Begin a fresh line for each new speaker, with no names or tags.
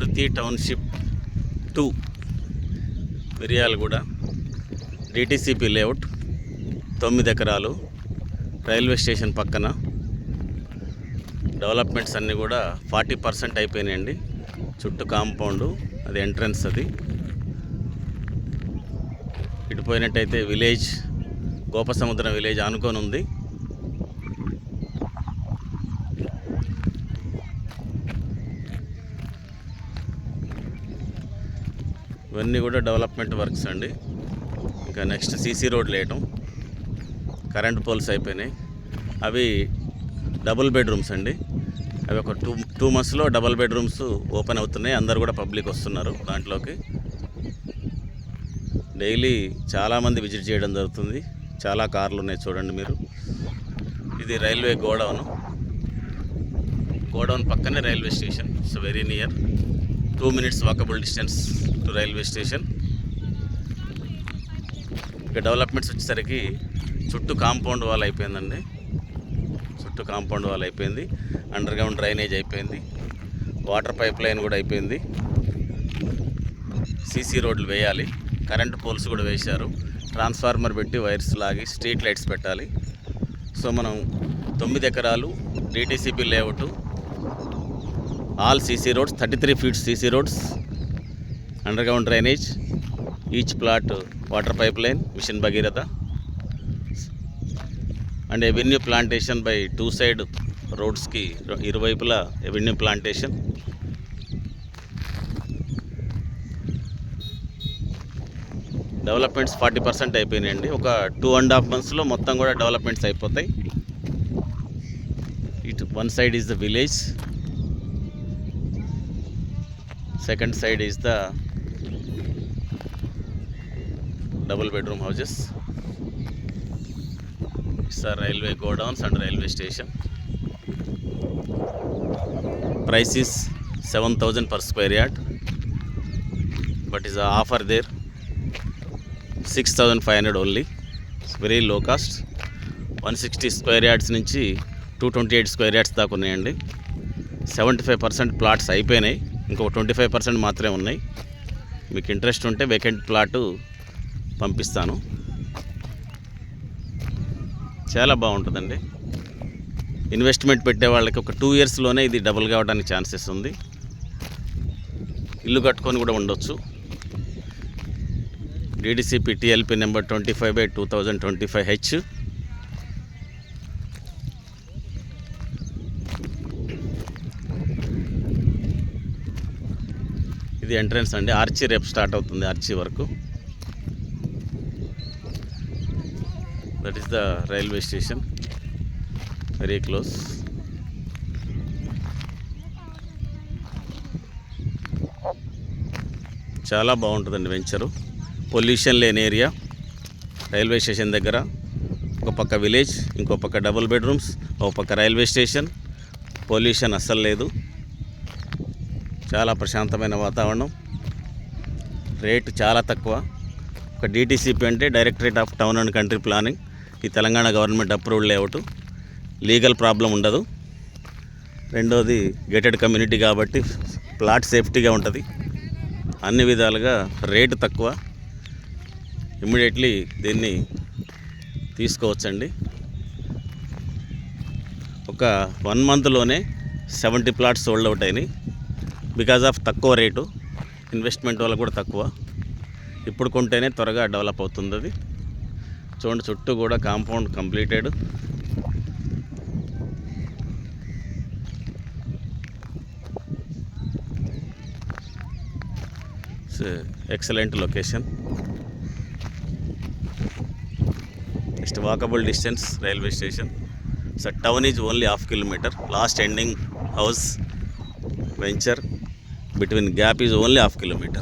శృతి township 2 Miryalaguda DTCP layout 9 ఎకరాలు railway station పక్కన. Developments అన్నీ కూడా 40% అయిపోయినాయండి. చుట్టూ కాంపౌండు, అది ఎంట్రన్స్. అది ఇటు పోయినట్టయితే విలేజ్, గోపసముద్రం విలేజ్ ఆనుకొని ఉంది. ఇవన్నీ కూడా డెవలప్మెంట్ వర్క్స్ అండి. ఇంకా నెక్స్ట్ సీసీ రోడ్లు వేయటం, కరెంట్ పోల్స్ అయిపోయినాయి. అవి డబుల్ బెడ్రూమ్స్ అండి. అవి ఒక టూ మంత్స్లో డబుల్ బెడ్రూమ్స్ ఓపెన్ అవుతున్నాయి. అందరు కూడా పబ్లిక్ వస్తున్నారు దాంట్లోకి. డైలీ చాలామంది విజిట్ చేయడం జరుగుతుంది. చాలా కార్లు ఉన్నాయి చూడండి మీరు. ఇది రైల్వే గోడౌన్ పక్కనే railway station. So very near, 2 minutes walkable distance to railway station. ఇక డెవలప్మెంట్స్ వచ్చేసరికి చుట్టూ కాంపౌండ్ వాల్ అయిపోయిందండి. చుట్టూ కాంపౌండ్ వాల్ అయిపోయింది. అండర్ గ్రౌండ్ డ్రైనేజ్ అయిపోయింది. వాటర్ పైప్ లైన్ కూడా అయిపోయింది. సీసీ రోడ్లు వేయాలి. కరెంట్ పోల్స్ కూడా వేశారు. ట్రాన్స్ఫార్మర్ పెట్టి వైర్స్ లాగి స్ట్రీట్ లైట్స్ పెట్టాలి. సో మనం 9 ఎకరాలు DTCP layout, all CC roads, 33 feet CC roads, underground drainage, each plot water pipeline, mission Bhagiratha, and avenue plantation by 2 side రోడ్స్కి ఇరువైపులా ఎవెన్యూ ప్లాంటేషన్. డెవలప్మెంట్స్ 40% అయిపోయినాయండి. ఒక 2.5 monthsలో మొత్తం కూడా డెవలప్మెంట్స్ అయిపోతాయి. ఇటు one side is the village, second side is the double bedroom houses. It's a railway godowns and railway station. Price is 7,000 per square yard, but is a offer there 6,500 only. It's very low cost. 160 square yards నుంచి 228 square yards దాకా ఉన్నాయండి. 75% plots అయిపోయినాయి. ఇంకొక 25% మాత్రమే ఉన్నాయి. మీకు interest ఉంటే vacant plot పంపిస్తాను. చాలా బాగుంటుందండి. ఇన్వెస్ట్మెంట్ పెట్టే వాళ్ళకి ఒక 2 yearsలోనే ఇది డబుల్ కావడానికి ఛాన్సెస్ ఉంది. ఇల్లు కట్టుకొని కూడా ఉండొచ్చు. DTCP TLP number 25/2025H. ఇది ఎంట్రన్స్ అండి. ఆర్చి రేపు స్టార్ట్ అవుతుంది, ఆర్చి వరకు. That is the railway station, very close. చాలా బాగుంటుందండి వెంచరు. పొల్యూషన్ లేని ఏరియా రైల్వే స్టేషన్ దగ్గర. ఒక పక్క విలేజ్, ఇంకో పక్క డబుల్ బెడ్రూమ్స్, ఒక పక్క రైల్వే స్టేషన్. పొల్యూషన్ అస్సలు లేదు. చాలా ప్రశాంతమైన వాతావరణం. రేటు చాలా తక్కువ. ఒక డిటిసిపి అంటే directorate of town and country planning, ఈ Telangana government approved layout. Legal problem ఉండదు. రెండోది గేటెడ్ కమ్యూనిటీ కాబట్టి ప్లాట్ సేఫ్టీగా ఉంటుంది. అన్ని విధాలుగా రేటు తక్కువ. ఇమ్మీడియట్లీ దీన్ని తీసుకోవచ్చండి. ఒక 1 monthలోనే 70 plots సోల్డ్ అవుట్ అయినాయి. బికాజ్ ఆఫ్ తక్కువ రేటు, ఇన్వెస్ట్మెంట్ వల్ల కూడా తక్కువ. ఇప్పుడు కొంటేనే త్వరగా డెవలప్ అవుతుంది అది. చూడండి, చుట్టూ కూడా compound completed. Excellent location. Next walkable distance railway station. So town is only 1/2 kilometer. Last ending house venture between gap is only 1/2 kilometer.